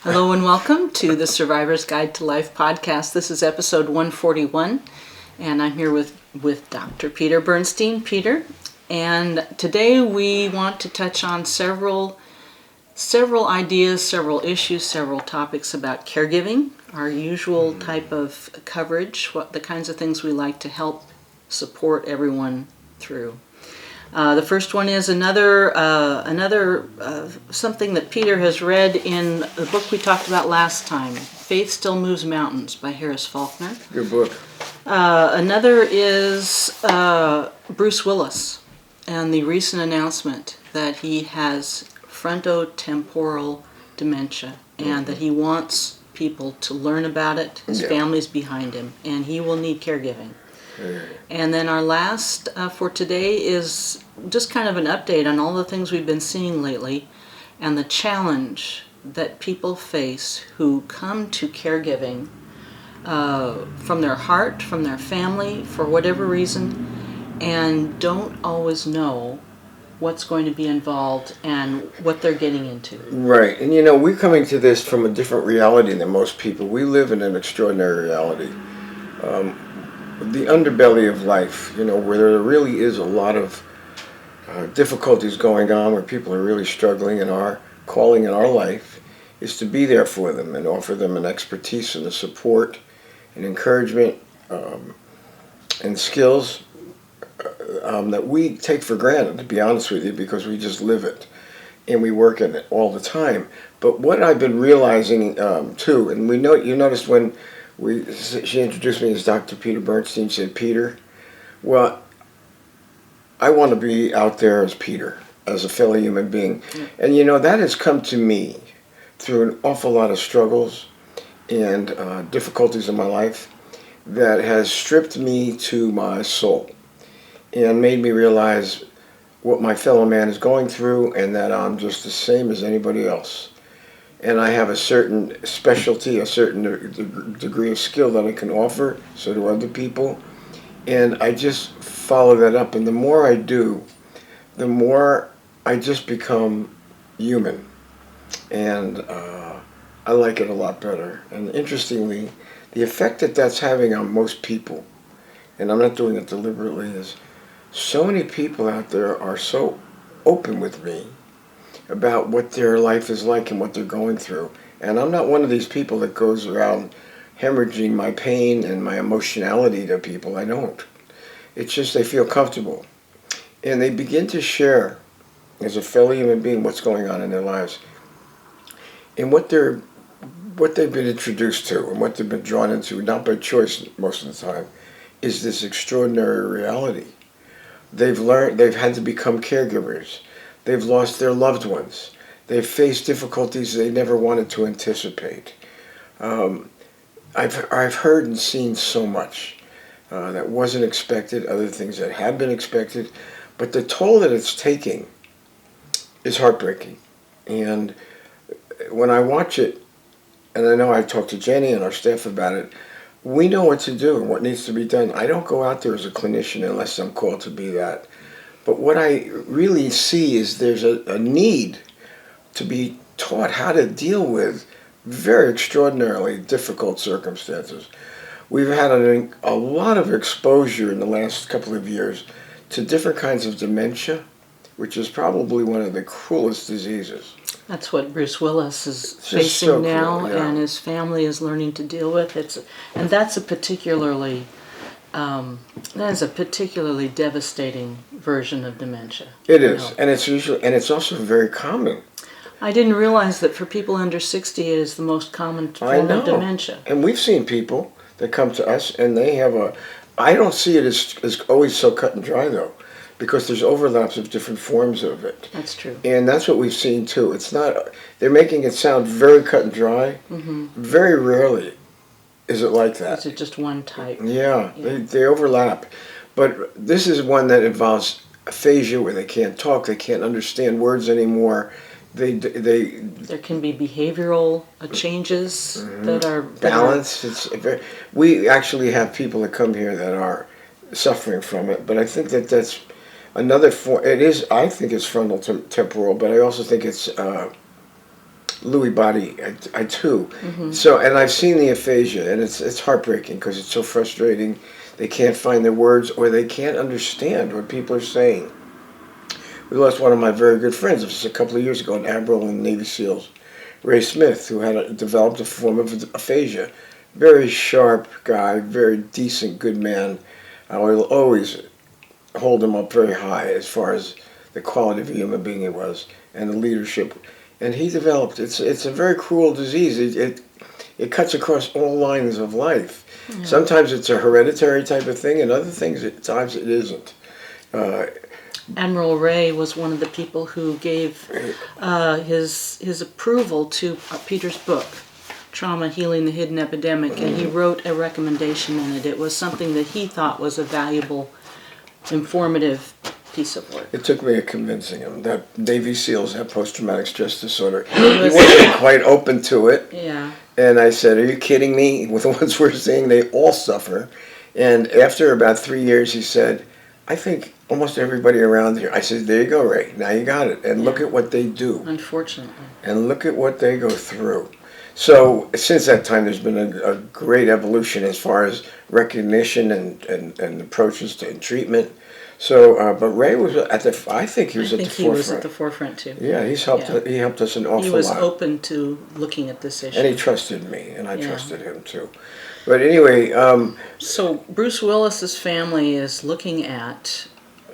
Hello and welcome to the Survivor's Guide to Life podcast. This is episode 141, and I'm here with Dr. Peter Bernstein. Peter, and today we want to touch on several ideas, several issues, several topics about caregiving, our usual type of coverage, what the kinds of things we like to help support everyone through. The first one is another something that Peter has read in the book we talked about last time, Faith Still Moves Mountains by Harris Faulkner. Good book. Another is Bruce Willis and the recent announcement that he has frontotemporal dementia and that he wants people to learn about it, his family's behind him, and he will need caregiving. And then our last for today is just kind of an update on all the things we've been seeing lately and the challenge that people face who come to caregiving from their heart, from their family, for whatever reason, and don't always know what's going to be involved and what they're getting into. Right. And we're coming to this from a different reality than most people. We live in an extraordinary reality. The underbelly of life, where there really is a lot of difficulties going on, where people are really struggling, and our calling in our life is to be there for them and offer them an expertise and a support and encouragement and skills that we take for granted, to be honest with you, because we just live it and we work in it all the time. But what I've been realizing too, and you noticed when she introduced me as Dr. Peter Bernstein, she said, Peter, well, I want to be out there as Peter, as a fellow human being. And that has come to me through an awful lot of struggles and difficulties in my life that has stripped me to my soul and made me realize what my fellow man is going through and that I'm just the same as anybody else. And I have a certain specialty, a certain degree of skill that I can offer, so do other people. And I just follow that up. And the more I do, the more I just become human. And I like it a lot better. And interestingly, the effect that that's having on most people, and I'm not doing it deliberately, is so many people out there are so open with me about what their life is like and what they're going through. And I'm not one of these people that goes around hemorrhaging my pain and my emotionality to people. I don't. It's just they feel comfortable. And they begin to share, as a fellow human being, what's going on in their lives. And what they've been introduced to and what they've been drawn into, not by choice most of the time, is this extraordinary reality. They've had to become caregivers. They've lost their loved ones. They've faced difficulties they never wanted to anticipate. I've heard and seen so much that wasn't expected, other things that had been expected, but the toll that it's taking is heartbreaking. And when I watch it, and I know I talked to Jenny and our staff about it, we know what to do and what needs to be done. I don't go out there as a clinician unless I'm called to be that. But what I really see is there's a need to be taught how to deal with very extraordinarily difficult circumstances. We've had a lot of exposure in the last couple of years to different kinds of dementia, which is probably one of the cruelest diseases. That's what Bruce Willis is facing now, and his family is learning to deal with. That's a particularly devastating version of dementia. It is, and it's also very common. I didn't realize that for people under 60, it is the most common form of dementia. And we've seen people that come to us, and they have I don't see it as always so cut and dry, though, because there's overlaps of different forms of it. That's true. And that's what we've seen, too. It's not, they're making it sound very cut and dry. Mm-hmm. Very rarely is it like that. Is it just one type? Yeah. They overlap. But this is one that involves aphasia, where they can't talk, they can't understand words anymore. There can be behavioral changes that are balance. We actually have people that come here that are suffering from it, but I think that's another form. I think it's frontal temporal, but I also think it's Lewy body, I too. So, and I've seen the aphasia, and it's heartbreaking because it's so frustrating. They can't find their words, or they can't understand what people are saying. We lost one of my very good friends just a couple of years ago, an admiral in the Navy SEALs, Ray Smith, who had developed a form of aphasia. Very sharp guy, very decent, good man. I will always hold him up very high as far as the quality of a human being he was, and the leadership. And he developed. It's a very cruel disease. It cuts across all lines of life. Yeah. Sometimes it's a hereditary type of thing, and other things at times it isn't. Admiral Ray was one of the people who gave his approval to Peter's book, Trauma, Healing the Hidden Epidemic, and he wrote a recommendation in it. It was something that he thought was a valuable, informative piece of work. It took me convincing him that Navy SEALs have post-traumatic stress disorder. He wasn't quite open to it. Yeah. And I said, are you kidding me? With the ones we're seeing, they all suffer. And after about 3 years, he said, I think almost everybody around here. I said, there you go, Ray. Now you got it. And look at what they do. Unfortunately. And look at what they go through. So since that time, there's been a great evolution as far as recognition and approaches to treatment. So, but Ray was at the. I think he was at the forefront. He was at the forefront too. Yeah, he's helped. Yeah. He helped us an awful lot. He was open to looking at this issue, and he trusted me, and I trusted him too. But anyway, so Bruce Willis's family is looking at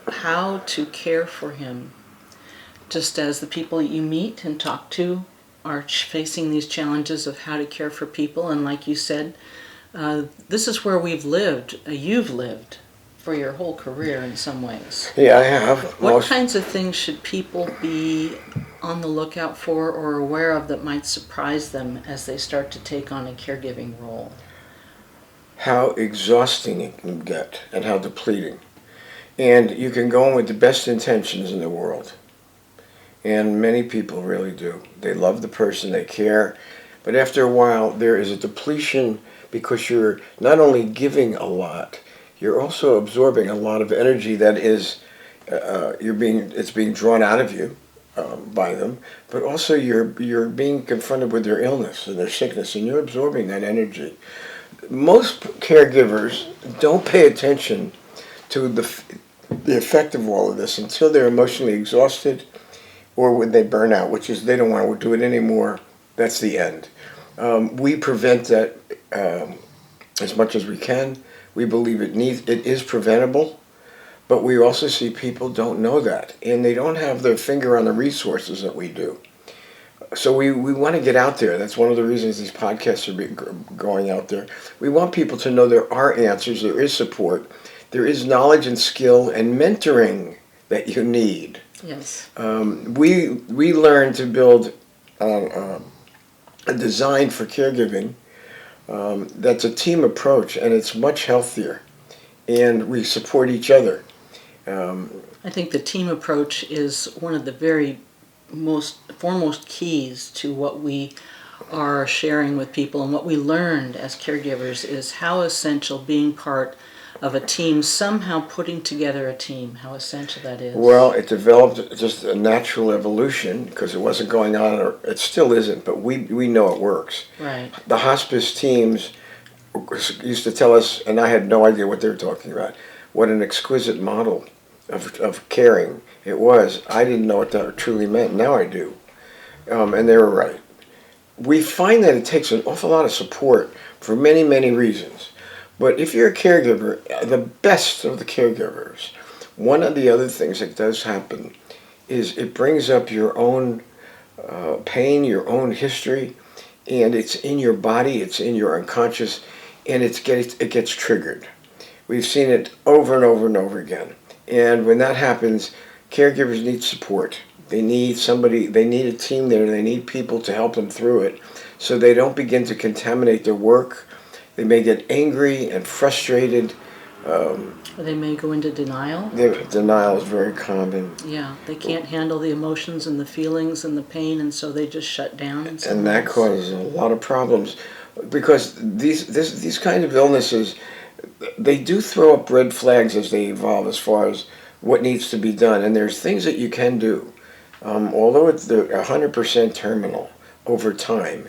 how to care for him, just as the people you meet and talk to are facing these challenges of how to care for people. And like you said, this is where we've lived. You've lived for your whole career in some ways. Yeah, I have. What kinds of things should people be on the lookout for or aware of that might surprise them as they start to take on a caregiving role? How exhausting it can get and how depleting. And you can go in with the best intentions in the world. And many people really do. They love the person, they care. But after a while, there is a depletion because you're not only giving a lot, you're also absorbing a lot of energy that is, it's being drawn out of you by them, but also you're being confronted with their illness and their sickness, and you're absorbing that energy. Most caregivers don't pay attention to the effect of all of this until they're emotionally exhausted or when they burn out, which is they don't want to do it anymore. That's the end. We prevent that as much as we can. We believe it is preventable, but we also see people don't know that, and they don't have their finger on the resources that we do. So we want to get out there. That's one of the reasons these podcasts are going out there. We want people to know there are answers, there is support, there is knowledge and skill and mentoring that you need. Yes. We learned to build a design for caregiving that's a team approach, and it's much healthier, and we support each other. I think the team approach is one of the very foremost keys to what we are sharing with people, and what we learned as caregivers is how essential being part of a team, somehow putting together a team, how essential that is. Well, it developed just a natural evolution because it wasn't going on, or it still isn't, but we know it works. Right. The hospice teams used to tell us, and I had no idea what they were talking about, what an exquisite model of caring it was. I didn't know what that truly meant. Now I do. And they were right. We find that it takes an awful lot of support for many, many reasons. But if you're a caregiver, the best of the caregivers, one of the other things that does happen is it brings up your own pain, your own history, and it's in your body, it's in your unconscious, and it gets triggered. We've seen it over and over and over again. And when that happens, caregivers need support. They need somebody, they need a team there, they need people to help them through it so they don't begin to contaminate their work. They may get angry and frustrated. They may go into denial. Denial is very common. Yeah, they can't handle the emotions and the feelings and the pain, and so they just shut down. And that causes a lot of problems because these kind of illnesses, they do throw up red flags as they evolve as far as what needs to be done. And there's things that you can do. Although they're 100% terminal, over time.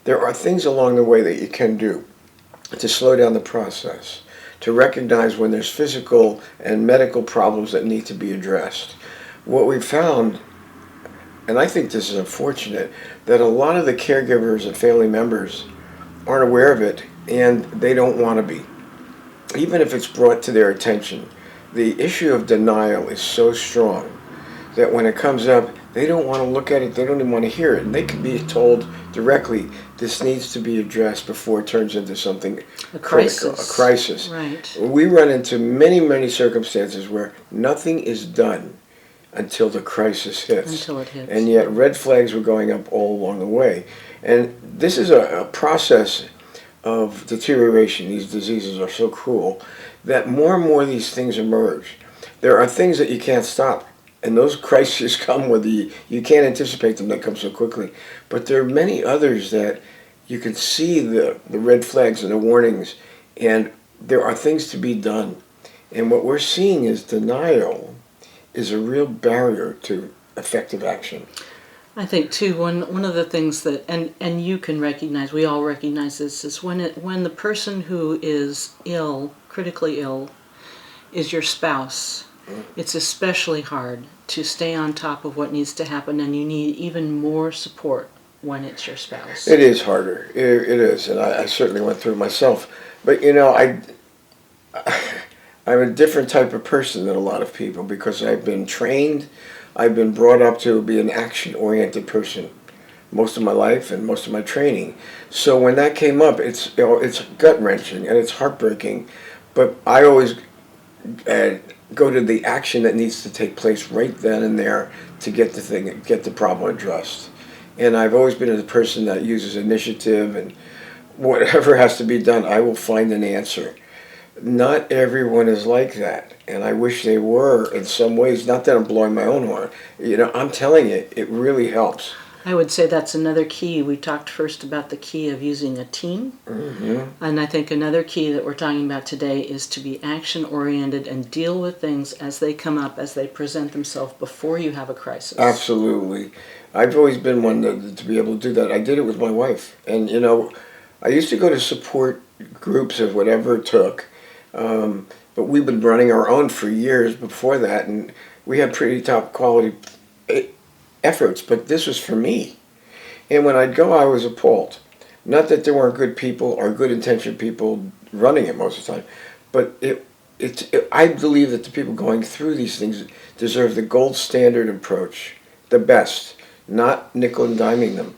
There are things along the way that you can do to slow down the process, to recognize when there's physical and medical problems that need to be addressed. What we've found, and I think this is unfortunate, that a lot of the caregivers and family members aren't aware of it, and they don't want to be. Even if it's brought to their attention, the issue of denial is so strong that when it comes up, they don't want to look at it, they don't even want to hear it. And they can be told directly, this needs to be addressed before it turns into something critical, a crisis. Right. We run into many, many circumstances where nothing is done until the crisis hits. Until it hits. And yet red flags were going up all along the way. And this is a process of deterioration. These diseases are so cruel that more and more of these things emerge. There are things that you can't stop. And those crises come with you can't anticipate them, they come so quickly. But there are many others that you can see the red flags and the warnings, and there are things to be done. And what we're seeing is denial is a real barrier to effective action. I think too, one of the things that, and you can recognize, we all recognize this, is when the person who is ill, critically ill, is your spouse. It's especially hard to stay on top of what needs to happen, and you need even more support when it's your spouse. It is harder. It is, and I certainly went through it myself. But I'm a different type of person than a lot of people because I've been trained, I've been brought up to be an action-oriented person most of my life and most of my training. So when that came up, it's gut-wrenching and it's heartbreaking. But I always go to the action that needs to take place right then and there to get the problem addressed. And I've always been a person that uses initiative, and whatever has to be done, I will find an answer. Not everyone is like that, and I wish they were in some ways. Not that I'm blowing my own horn. I'm telling you, it really helps. I would say that's another key. We talked first about the key of using a team. Mm-hmm. And I think another key that we're talking about today is to be action-oriented and deal with things as they come up, as they present themselves before you have a crisis. Absolutely. I've always been one to be able to do that. I did it with my wife. And, I used to go to support groups of whatever it took. But we've been running our own for years before that, and we had pretty top quality efforts, but this was for me. And when I'd go, I was appalled. Not that there weren't good people or good intentioned people running it most of the time, but I believe that the people going through these things deserve the gold standard approach, the best, not nickel and diming them.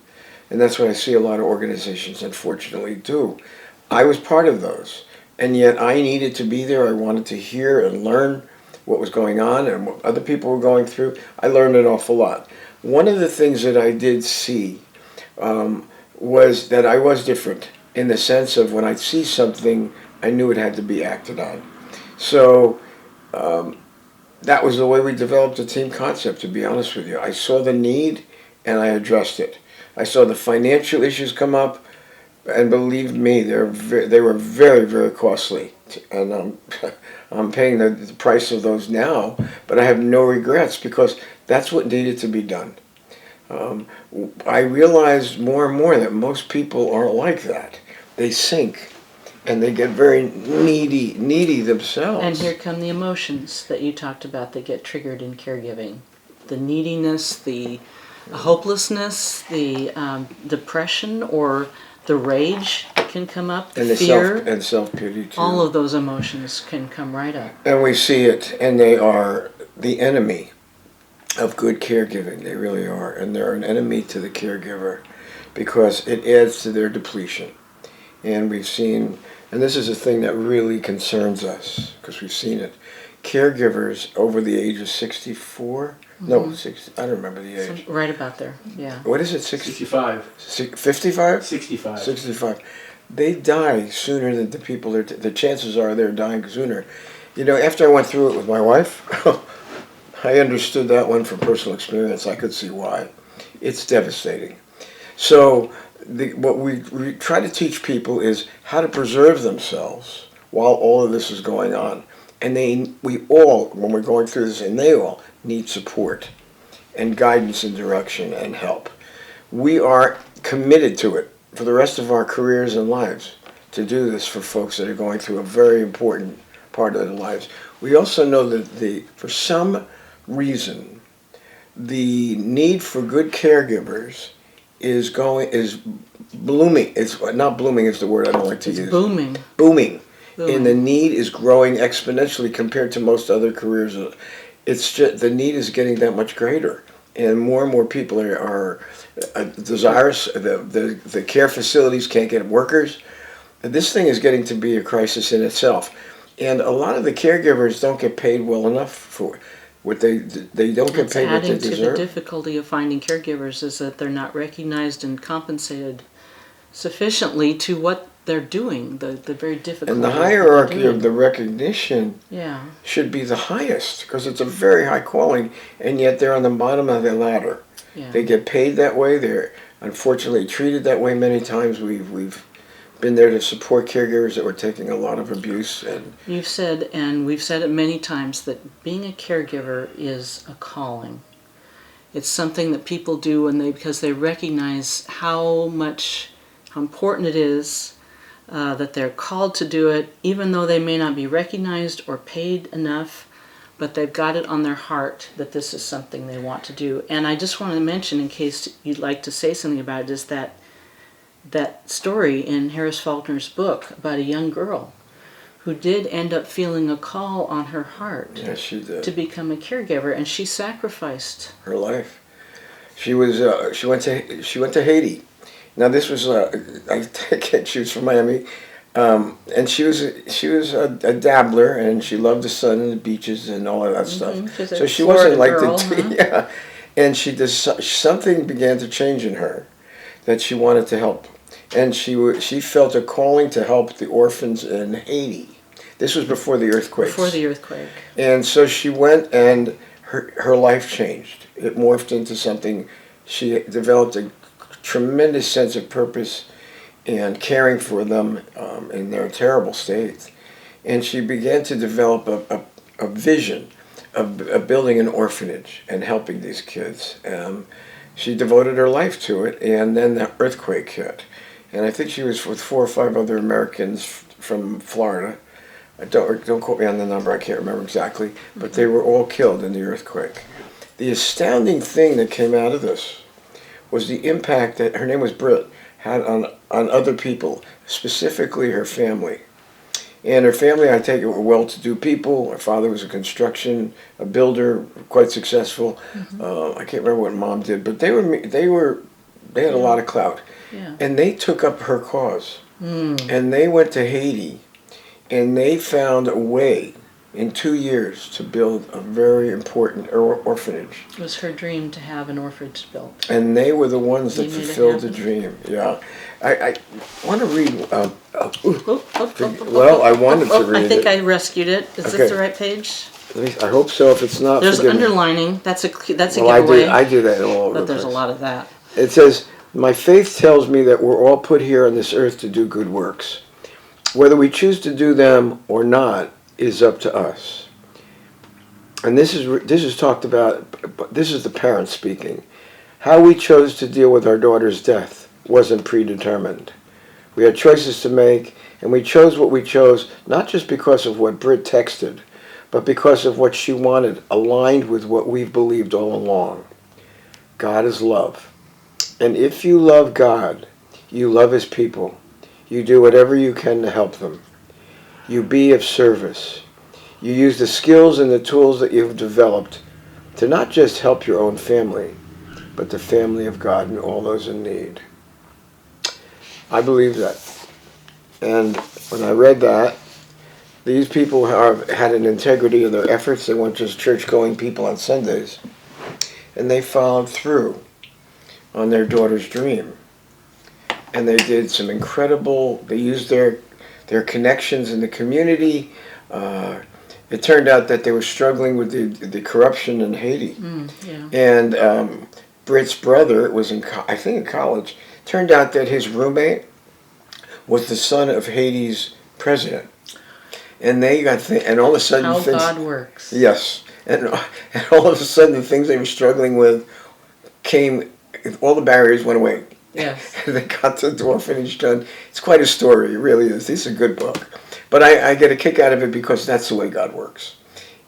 And that's what I see a lot of organizations unfortunately do. I was part of those. And yet I needed to be there. I wanted to hear and learn what was going on and what other people were going through. I learned an awful lot. One of the things that I did see was that I was different in the sense of when I'd see something, I knew it had to be acted on. So that was the way we developed the team concept, to be honest with you. I saw the need and I addressed it. I saw the financial issues come up, and believe me, they were very, very costly. And I'm paying the price of those now, but I have no regrets because that's what needed to be done. I realized more and more that most people aren't like that. They sink, and they get very needy themselves. And here come the emotions that you talked about that get triggered in caregiving. The neediness, the hopelessness, the depression, or the rage can come up, the fear. And self-pity too. All of those emotions can come right up. And we see it, and they are the enemy of good caregiving. They really are. And they're an enemy to the caregiver because it adds to their depletion. And we've seen, and this is a thing that really concerns us because we've seen it, caregivers over the age of 64, no, 60, I don't remember the age. Right about there, yeah. What is it, 65. 55? 65. 65. They die sooner than the people, the chances are they're dying sooner. After I went through it with my wife, I understood that one from personal experience. I could see why. It's devastating. So what we try to teach people is how to preserve themselves while all of this is going on. And we all, when we're going through this, and they all need support and guidance and direction and help. We are committed to it for the rest of our careers and lives, to do this for folks that are going through a very important part of their lives. We also know that for some reason, the need for good caregivers is blooming. It's not blooming is the word I don't like to use. Booming. Booming. And the need is growing exponentially compared to most other careers. It's just the need is getting that much greater, and more people are desirous. The care facilities can't get workers. This thing is getting to be a crisis in itself, and a lot of the caregivers don't get paid well enough for what they don't get paid what they Adding to the deserve. difficulty of finding caregivers is that they're not recognized and compensated sufficiently to what they're doing, the very difficult. And the hierarchy of the recognition yeah. should be the highest, because it's a very high calling, and yet they're on the bottom of the ladder. Yeah. They get paid that way. They're unfortunately treated that way many times. We've been there to support caregivers that were taking a lot of abuse. And You've said, and we've said it many times, that being a caregiver is a calling. It's something that people do because they recognize how important it is that they're called to do it, even though they may not be recognized or paid enough, but they've got it on their heart that this is something they want to do. And I just want to mention, in case you'd like to say something about it, is that story in Harris Faulkner's book about a young girl who did end up feeling a call on her heart she did. to become a caregiver, and she sacrificed her life. She went to Haiti. Now this was she was from Miami, and she was a dabbler, and she loved the sun and the beaches and all of that stuff. So she wasn't like yeah. And something began to change in her, that she wanted to help, and she felt a calling to help the orphans in Haiti. This was before the earthquakes. Before the earthquake. And so she went, and her life changed. It morphed into something. She developed a tremendous sense of purpose and caring for them in their terrible state. And she began to develop a vision of building an orphanage and helping these kids. She devoted her life to it, and then the earthquake hit. And I think she was with 4 or 5 other Americans from Florida. Don't quote me on the number, I can't remember exactly, but they were all killed in the earthquake. The astounding thing that came out of this was the impact that her name was Britt had on other people, specifically her family. And her family, I take it, were well-to-do people. Her father was a builder, quite successful. I can't remember what Mom did, but they had a lot of clout. Yeah. And they took up her cause. And they went to Haiti, and they found a way in 2 years to build a very important orphanage. It was her dream to have an orphanage built. And they were the ones that fulfilled the dream. Yeah. I want to read. Well, I wanted to read it. I think I rescued it. Is this the right page? I hope so. If it's not, there's underlining. That's a giveaway. I do that all over But the there's place. a lot of that. It says, "My faith tells me that we're all put here on this earth to do good works. Whether we choose to do them or not is up to us." And this is talked about. This is the parents speaking. How we chose to deal with our daughter's death wasn't predetermined. We had choices to make, and we chose what we chose not just because of what Britt texted, but because of what she wanted, aligned with what we've believed all along. God is love. And if you love God, you love His people. You do whatever you can to help them. You be of service. You use the skills and the tools that you've developed to not just help your own family, but the family of God and all those in need. I believe that. And when I read that, these people had an integrity in their efforts. They weren't just church-going people on Sundays. And they followed through on their daughter's dream. And they did some they used their connections in the community. It turned out that they were struggling with the corruption in Haiti. Yeah. And Britt's brother was in college. Turned out that his roommate was the son of Haiti's president. And they got and all of a sudden how God works. Yes. And all of a sudden the things they were struggling with all the barriers went away. Yes. And they got the orphanage done. It's quite a story. It really is. This is a good book. But I get a kick out of it because that's the way God works.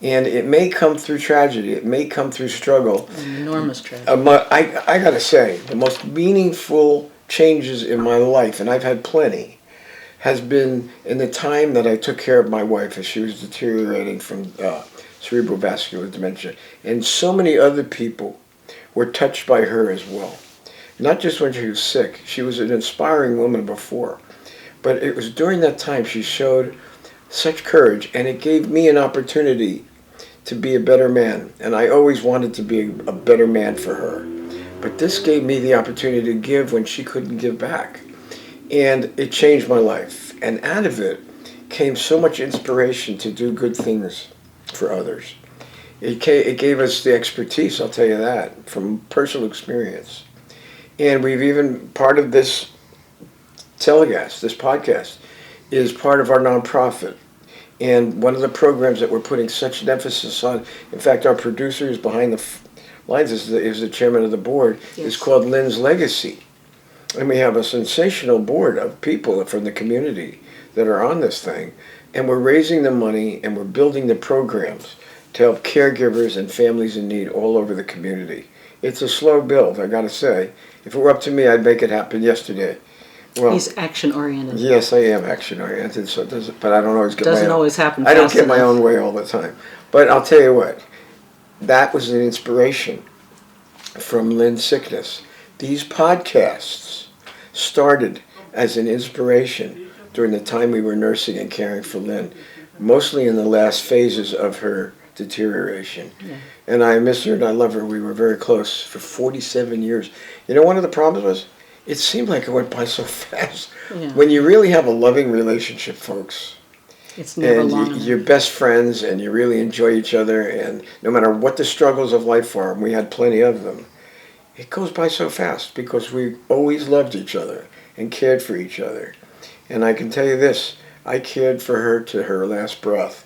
And it may come through tragedy. It may come through struggle. An enormous tragedy. I got to say, the most meaningful changes in my life, and I've had plenty, has been in the time that I took care of my wife as she was deteriorating from cerebral vascular dementia. And so many other people were touched by her as well. Not just when she was sick. She was an inspiring woman before. But it was during that time she showed such courage, and it gave me an opportunity to be a better man. And I always wanted to be a better man for her. But this gave me the opportunity to give when she couldn't give back. And it changed my life. And out of it came so much inspiration to do good things for others. It gave us the expertise, I'll tell you that, from personal experience. And we've even, part of this telecast, this podcast, is part of our nonprofit. And one of the programs that we're putting such an emphasis on, in fact, our producer is behind the lines, is the chairman of the board, Yes. is called Lynn's Legacy. And we have a sensational board of people from the community that are on this thing. And we're raising the money and we're building the programs to help caregivers and families in need all over the community. It's a slow build, I gotta say. If it were up to me, I'd make it happen yesterday. Well, He's action-oriented. yes, I am action-oriented, so it doesn't, but I don't always get my Doesn't own. always happen I don't fast get my enough. own way all the time. But I'll tell you what, that was an inspiration from Lynn's sickness. These podcasts started as an inspiration during the time we were nursing and caring for Lynn, mostly in the last phases of her deterioration. Yeah. And I miss her and I love her. We were very close for 47 years. You know, one of the problems was, it seemed like it went by so fast. Yeah. When you really have a loving relationship, folks, It's never and long enough. you're best friends and you really enjoy each other, and no matter what the struggles of life are, and we had plenty of them, it goes by so fast because we always loved each other and cared for each other. And I can tell you this, I cared for her to her last breath.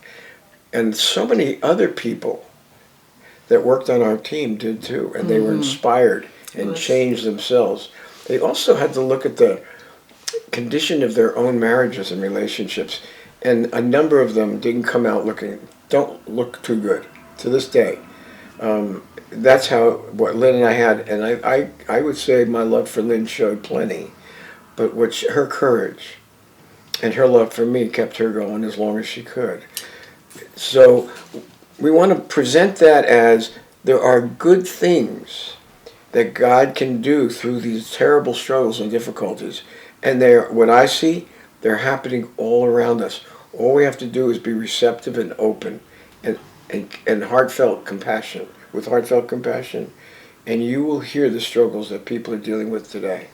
And so many other people that worked on our team did too, and they were inspired and Yes. changed themselves. They also had to look at the condition of their own marriages and relationships, and a number of them don't look too good to this day. That's what Lynn and I had, and I would say my love for Lynn showed plenty, but her courage and her love for me kept her going as long as she could. So we want to present that as there are good things that God can do through these terrible struggles and difficulties. And what I see, they're happening all around us. All we have to do is be receptive and open and heartfelt compassion, with heartfelt compassion, and you will hear the struggles that people are dealing with today.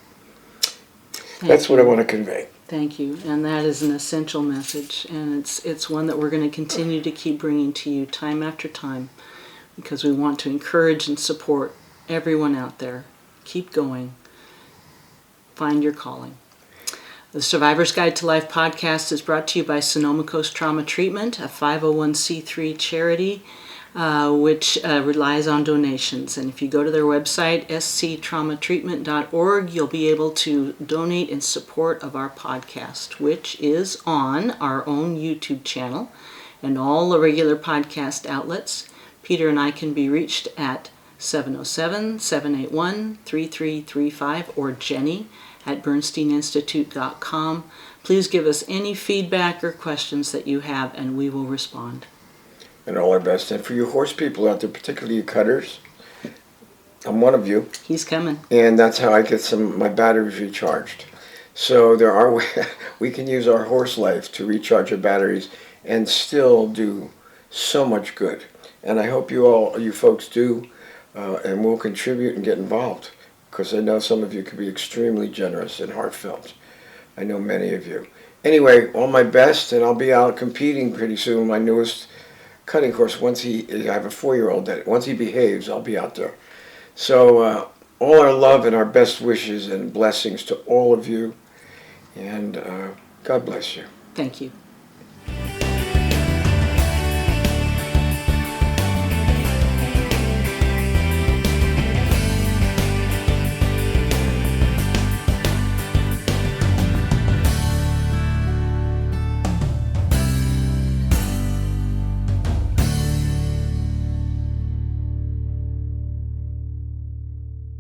That's what I want to convey. Thank you, and that is an essential message, and it's one that we're going to continue to keep bringing to you time after time, because we want to encourage and support everyone out there. Keep going. Find your calling. The Survivor's Guide to Life podcast is brought to you by Sonoma Coast Trauma Treatment, a 501c3 charity which relies on donations. And if you go to their website, sctraumatreatment.org, you'll be able to donate in support of our podcast, which is on our own YouTube channel and all the regular podcast outlets. Peter and I can be reached at 707-781-3335 or Jenny at bernsteininstitute.com. Please give us any feedback or questions that you have, and we will respond. And all our best. And for you horse people out there, particularly you cutters, I'm one of you. He's coming. And that's how I get my batteries recharged. So we can use our horse life to recharge our batteries and still do so much good. And I hope you folks do, and will contribute and get involved, because I know some of you can be extremely generous and heartfelt. I know many of you. Anyway, all my best, and I'll be out competing pretty soon. My newest cutting course, I have a 4-year-old that once he behaves, I'll be out there. So all our love and our best wishes and blessings to all of you, and God bless you. Thank you.